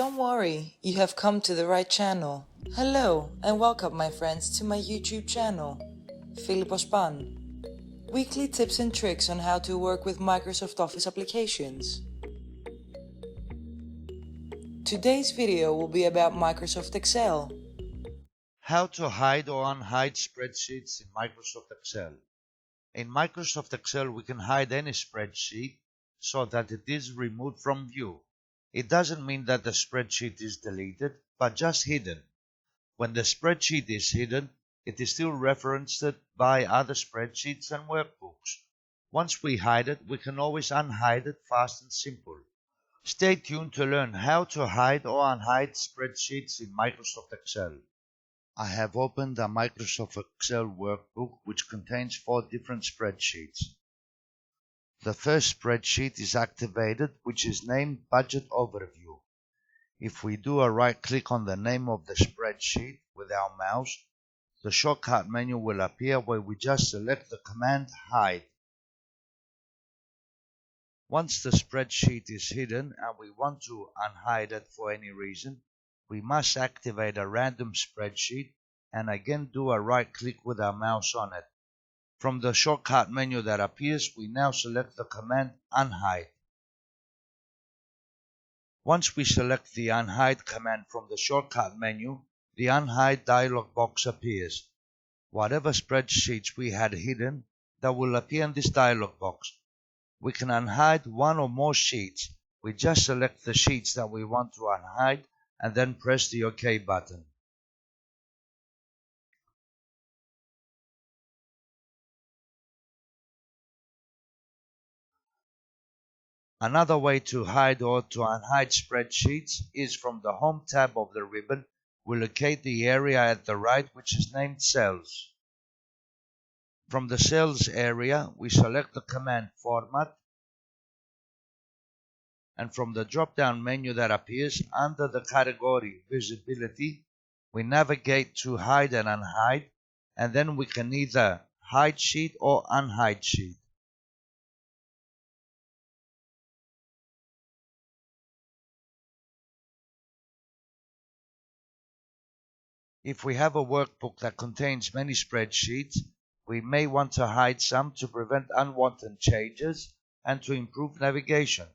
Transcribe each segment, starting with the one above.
Don't worry, you have come to the right channel. Hello and welcome my friends to my YouTube channel, Philippospan. Weekly tips and tricks on how to work with Microsoft Office applications. Today's video will be about Microsoft Excel. How to hide or unhide spreadsheets in Microsoft Excel. In Microsoft Excel, we can hide any spreadsheet so that it is removed from view. It doesn't mean that the spreadsheet is deleted, but just hidden. When the spreadsheet is hidden, it is still referenced by other spreadsheets and workbooks. Once we hide it, we can always unhide it fast and simple. Stay tuned to learn how to hide or unhide spreadsheets in Microsoft Excel. I have opened a Microsoft Excel workbook which contains 4 different spreadsheets. The first spreadsheet is activated, which is named Budget Overview. If we do a right click on the name of the spreadsheet with our mouse, the shortcut menu will appear where we just select the command Hide. Once the spreadsheet is hidden and we want to unhide it for any reason, we must activate a random spreadsheet and again do a right click with our mouse on it. From the shortcut menu that appears, we now select the command Unhide. Once we select the Unhide command from the shortcut menu, the Unhide dialog box appears. Whatever spreadsheets we had hidden, that will appear in this dialog box. We can unhide one or more sheets. We just select the sheets that we want to unhide and then press the OK button. Another way to hide or to unhide spreadsheets is from the Home tab of the ribbon. We locate the area at the right which is named Cells. From the Cells area, we select the command Format, and from the drop-down menu that appears under the category Visibility, we navigate to Hide and Unhide, and then we can either hide sheet or unhide sheet. If we have a workbook that contains many spreadsheets, we may want to hide some to prevent unwanted changes and to improve navigation.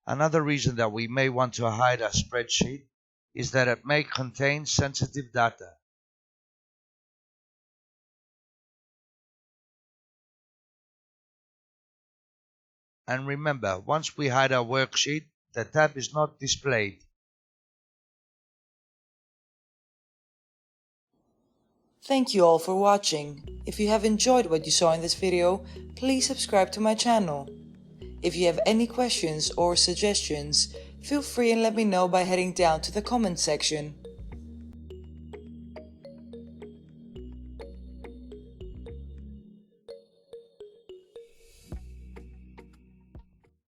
Another reason that we may want to hide a spreadsheet is that it may contain sensitive data. And remember, once we hide our worksheet, the tab is not displayed. Thank you all for watching. If you have enjoyed what you saw in this video, please subscribe to my channel. If you have any questions or suggestions, feel free and let me know by heading down to the comment section.